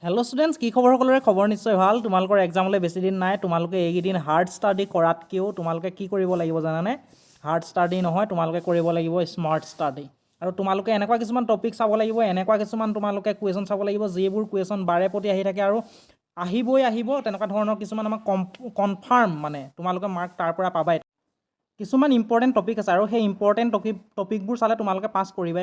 Hello' students, কি খবৰ? সকলোৰে খবৰ নিশ্চয় ভাল। তোমালোকৰ এক্সামলৈ বেছি দিন নাই। তোমালোকে এইকেইদিন হাৰ্ড ষ্টাডি কৰাতকৈও তোমালোকে কি কৰিব লাগিব জানানে? হাৰ্ড ষ্টাডি নহয়, তোমালোকে কৰিব লাগিব স্মাৰ্ট ষ্টাডি। আৰু তোমালোকে এনেকুৱা কিছুমান টপিক চাব লাগিব, এনেকুৱা কিছুমান তোমালোকে কুৱেশ্যন চাব লাগিব, যিবোৰ কুৱেশ্যন বাৰে প্ৰতি আহি থাকে আৰু আহিব তেনেকুৱা ধৰণৰ কিছুমান আমাক কনফাৰ্ম, মানে তোমালোকে মাৰ্ক তাৰ পৰা পাবাই। কিছুমান ইম্পৰ্টেণ্ট টপিক আছে আৰু সেই ইম্পৰ্টেণ্ট টপিকবোৰ চালে তোমালোকে পাছ কৰিবা।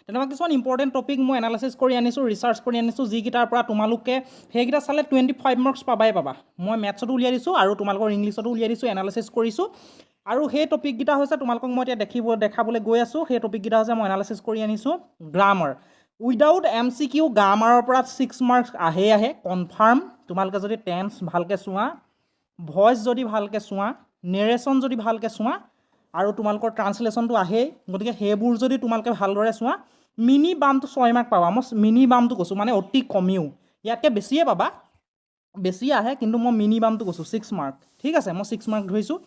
তেনেকুৱা কিছুমান ইম্পৰ্টেণ্ট টপিক মই এনালাইচিছ কৰি আনিছোঁ, ৰিচাৰ্চ কৰি আনিছোঁ, যিকেইটাৰ পৰা তোমালোকে সেইকেইটা চালে 25 মাৰ্কছ পাবা। মই মেথছতো উলিয়াই দিছোঁ আৰু তোমালোকৰ ইংলিছতো উলিয়াই দিছোঁ, এনালাইচিছ কৰিছোঁ। আৰু সেই টপিককেইটা হৈছে তোমালোকক মই এতিয়া দেখাবলৈ গৈ আছোঁ। সেই টপিককেইটা হৈছে মই এনালাইচিছ কৰি আনিছোঁ গ্ৰামাৰ। উইদাউট MCQ গ্ৰামাৰৰ পৰা 6 মাৰ্কছ আহে কনফাৰ্ম। তোমালোকে যদি টেন্স ভালকৈ চোৱা, ভইচ যদি ভালকৈ চোৱা, নেৰেশ্যন যদি ভালকৈ চোৱা আৰু তোমালোকৰ ট্ৰান্সলেশ্যনটো আহেই। গতিকে সেইবোৰ যদি তোমালোকে ভালদৰে চোৱা, মিনিমামটো 6 মাৰ্ক পাবা। মই মিনিমামটো কৈছোঁ, মানে অতি কমেও। ইয়াতকৈ বেছিয়ে পাবা, বেছি আহে, কিন্তু মই মিনিমামটো কৈছোঁ 6 মাৰ্ক। ঠিক আছে, মই 6 মাৰ্ক ধৰিছোঁ।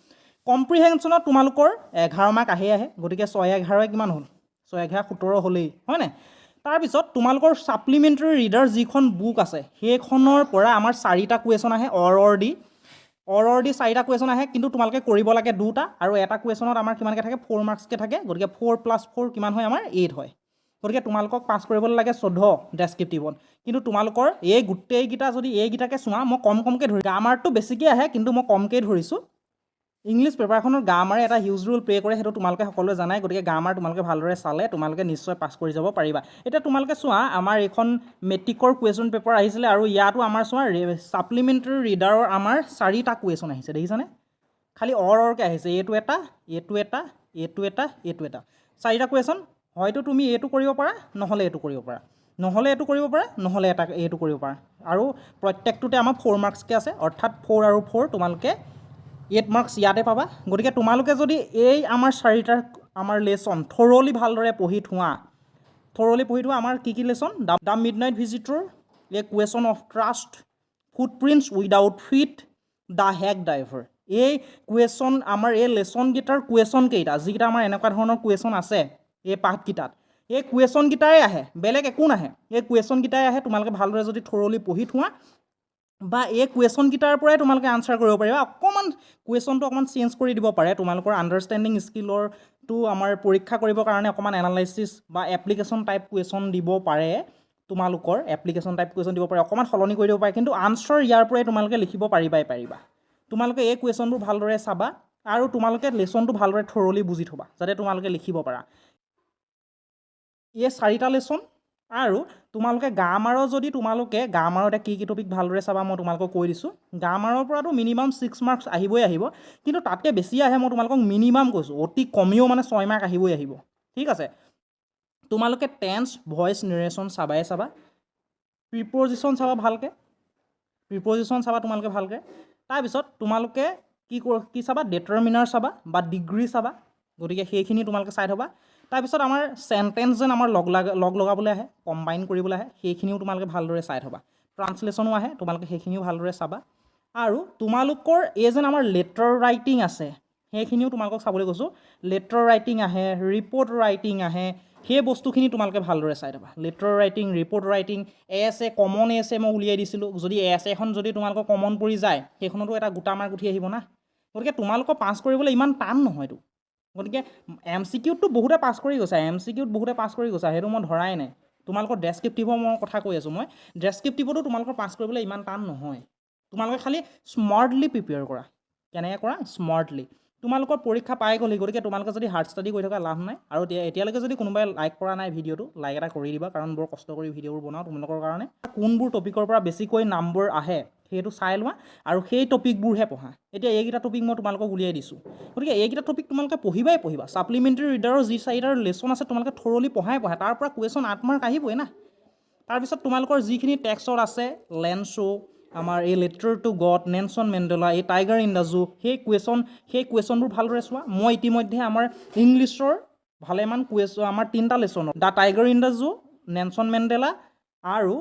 কম্প্ৰিহেনশ্যনত তোমালোকৰ 11 মাৰ্ক আহে। গতিকে 6 11 কিমান হ'ল? 6 11 17 হ'লেই, হয়নে? তাৰপিছত তোমালোকৰ ছাপ্লিমেণ্টাৰী ৰিডাৰ যিখন বুক আছে, সেইখনৰ পৰা আমাৰ 4টা কুৱেশ্যন আহে অৰ দি 4টা কুৱেশ্যন আহে, কিন্তু তোমালোকে কৰিব লাগে 2টা, আৰু এটা কুৱেশ্যনত আমাৰ কিমানকৈ থাকে? 4 মাৰ্কছকৈ থাকে। গতিকে 4 + 4 কিমান হয়? আমাৰ 8 হয়। গতিকে তোমালোকক পাছ কৰিবলৈ লাগে 14 ডেছক্ৰিপটিভত। কিন্তু তোমালোকৰ এই গোটেইকেইটা যদি এইকেইটাকে চোৱা, মই কমকৈ ধৰিছোঁ। গ্ৰামাৰটো বেছিকৈ আহে, কিন্তু মই কমকৈ ধৰিছোঁ। ইংলিছ পেপাৰখনৰ গ্ৰামাৰে এটা হিউজ ৰোল প্লে' কৰে, সেইটো তোমালোকে সকলোৱে জানাই। গতিকে গ্ৰামাৰ তোমালোকে ভালদৰে চালে তোমালোকে নিশ্চয় পাছ কৰি যাব পাৰিবা। এতিয়া তোমালোকে চোৱা, আমাৰ এইখন মেট্ৰিকৰ কুৱেশ্যন পেপাৰ আহিছিলে, আৰু ইয়াতো আমাৰ চোৱা ছাপ্লিমেণ্টাৰী ৰিডাৰৰ আমাৰ 4টা কুৱেশ্যন আহিছে, দেখিছানে? খালি অৰকৈ আহিছে, এইটো এটা, 4টা কুৱেশ্যন। হয়তো তুমি এইটো কৰিব পাৰা, নহ'লে এইটো কৰিব পাৰা, নহ'লে এইটো কৰিব পাৰা। আৰু প্ৰত্যেকটোতে আমাৰ 4 মাৰ্কছকৈ আছে, অৰ্থাৎ 4 আৰু 4 তোমালোকে 8 মাৰ্কছ ইয়াতে পাবা। গতিকে তোমালোকে যদি এই আমাৰ 4টা আমাৰ লেচন থৰলি ভালদৰে পঢ়ি থোৱা, আমাৰ কি lesson? The midnight visitor, a question of trust, footprints without feet, the hack driver. এই কুৱেশ্যন আমাৰ এই লেচনকেইটাৰ কুৱেশ্যন কেইটা, যিকেইটা আমাৰ এনেকুৱা ধৰণৰ কুৱেশ্যন আছে এই পাঠকেইটাত, এই কুৱেশ্যনকেইটাই আহে, বেলেগ একো নাহে। এই কুৱেশ্যনকেইটাই আহে। তোমালোকে ভালদৰে যদি থৰলি পঢ়ি থোৱা, বা এই কুৱেশ্যনকেইটাৰ পৰাই তোমালোকে আনচাৰ কৰিব পাৰিবা। অকণমান কুৱেশ্যনটো অকণমান চেঞ্জ কৰি দিব পাৰে, তোমালোকৰ আণ্ডাৰষ্টেণ্ডিং স্কিলৰটো আমাৰ পৰীক্ষা কৰিবৰ কাৰণে অকণমান এনালাইচিছ বা এপ্লিকেশ্যন টাইপ কুৱেশ্যন দিব পাৰে। তোমালোকৰ এপ্লিকেশ্যন টাইপ কুৱেশ্যন দিব পাৰে, অকণমান সলনি কৰি দিব পাৰে, কিন্তু আনচাৰ ইয়াৰ পৰাই তোমালোকে লিখিব পাৰিবা। তোমালোকে এই কুৱেশ্যনবোৰ ভালদৰে চাবা আৰু তোমালোকে লেচনটো ভালদৰে থৰলি বুজি থ'বা, যাতে তোমালোকে লিখিব পাৰা। এই 4টা লেচন, আৰু তোমালোকে গ্ৰামাৰৰ যদি তোমালোকে গ্ৰামাৰতে কি টপিক ভালদৰে চাবা মই তোমালোকক কৈ দিছোঁ। গ্ৰামাৰৰ পৰাতো মিনিমাম 6 মাৰ্কছ আহিব, কিন্তু তাতকৈ বেছি আহে। মই তোমালোকক মিনিমাম কৈছোঁ, অতি কমেও মানে 6 মাৰ্ক আহিব। ঠিক আছে, তোমালোকে টেন্স, ভইচ, নেৰেশ্যন চাবা। প্ৰিপ'জিশ্যন চাবা ভালকৈ, তোমালোকে ভালকৈ। তাৰপিছত তোমালোকে কি চাবা? ডেটাৰমিনাৰ চাবা বা ডিগ্ৰী চাবা। গতিকে সেইখিনি তোমালোকে চাই থ'বা। তাৰপিছত আমাৰ চেণ্টেঞ্চ যেন আমাৰ লগ লগাবলৈ আহে, কম্বাইন কৰিবলৈ আহে, সেইখিনিও তোমালোকে ভালদৰে চাই থ'বা। ট্ৰান্সলেশ্যনো আহে, তোমালোকে সেইখিনিও ভালদৰে চাবা। আৰু তোমালোকৰ এই যেন আমাৰ লেটাৰ ৰাইটিং আছে, সেইখিনিও তোমালোকক চাবলৈ কৈছোঁ। লেটাৰ ৰাইটিং আহে, ৰিপৰ্ট ৰাইটিং আহে, সেই বস্তুখিনি তোমালোকে ভালদৰে চাই থ'বা। Letter writing, report writing, common এছে মই উলিয়াই দিছিলোঁ। যদি এখন যদি তোমালোকৰ কমন পৰি যায়, সেইখনতো এটা গোটা মাৰ্ক উঠি আহিব না। গতিকে তোমালোকৰ পাছ কৰিবলৈ ইমান টান নহয়তো। গতিকে MCQতো বহুতে পাছ কৰি গৈছে, সেইটো মই ধৰাই নাই। তোমালোকৰ ডেছক্ৰিপটিভৰ মই কথা কৈ আছোঁ। মই ডেছক্ৰিপটিভতো তোমালোকৰ পাছ কৰিবলৈ ইমান টান নহয়। তোমালোকে খালি স্মাৰ্টলি প্ৰিপেয়াৰ কৰা। কেনেকৈ কৰা? স্মাৰ্টলি। তোমালোকৰ পৰীক্ষা পাই গ'লি, গতিকে তোমালোকে যদি হাৰ্ড ষ্টাডি কৰি থকা লাভ নাই। আৰু এতিয়ালৈকে যদি কোনোবাই লাইক কৰা নাই ভিডিঅ'টো, লাইক এটা কৰি দিবা, কাৰণ বৰ কষ্ট কৰি ভিডিঅ'বোৰ বনাওঁ তোমালোকৰ কাৰণে। কোনবোৰ টপিকৰ পৰা বেছিকৈ নম্বৰ আহে সেইটো চাই লোৱা, আৰু সেই টপিকবোৰহে পঢ়া। এতিয়া এইকেইটা টপিক মই তোমালোকক উলিয়াই দিছোঁ। গতিকে এইকেইটা টপিক তোমালোকে পঢ়িবা। ছাপ্লিমেণ্টাৰী ৰিডাৰৰ যি 4টা লেচন আছে, তোমালোকে থৰলি পঢ়াই। তাৰ পৰা কুৱেশ্যন 8 মাৰ্ক আহিবই না। তাৰপিছত তোমালোকৰ যিখিনি টেক্সট আছে, লেন্সো, আমাৰ এই letter two god, Nelson Mandela, এই টাইগাৰ ইন দ্য জু, সেই কুৱেশ্যনবোৰ ভালদৰে চোৱা। মই ইতিমধ্যে আমাৰ ইংলিছৰ ভালেমান কুৱেশ্যন, আমাৰ 3টা লেচনৰ, the tiger in the zoo, Nelson Mandela আৰু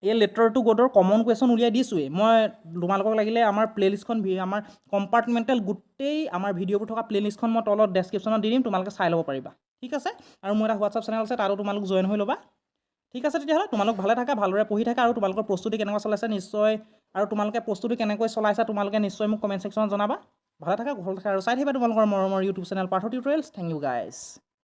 এই লেটাৰ টু গডৰ কমন কুৱেশ্যন উলিয়াই দিছোঁৱেই। মই তোমালোকক লাগিলে আমাৰ প্লে'লিষ্টখন, আমাৰ কম্পাৰ্টমেণ্টেল গোটেই আমাৰ ভিডিঅ'বোৰ থকা প্লে'লিষ্টখন মই তলত ডেছক্ৰিপশ্যনত দি দিম, তোমালোকে চাই ল'ব পাৰিবা। ঠিক আছে, আৰু মোৰ এটা হোৱাটছআপ চেনেল আছে, তাতো তোমালোক জইন হৈ ল'বা। ঠিক আছে তেতিয়াহ'লে তোমালোক ভালে থাকা, ভালদৰে পঢ়ি থাকা, আৰু তোমালোকৰ প্ৰস্তুতি কেনেকুৱা চলাইছে নিশ্চয়, আৰু তোমালোকে প্ৰস্তুতি কেনেকৈ চলাইছা তোমালোকে নিশ্চয় মোক কমেণ্ট ছেকশ্যনত জনাবা। ভালে থাকা, ভাল থাকা, আৰু চাই থাকিবা তোমালোকৰ মৰমৰ YouTube channel Partha tutorials. Thank you guys.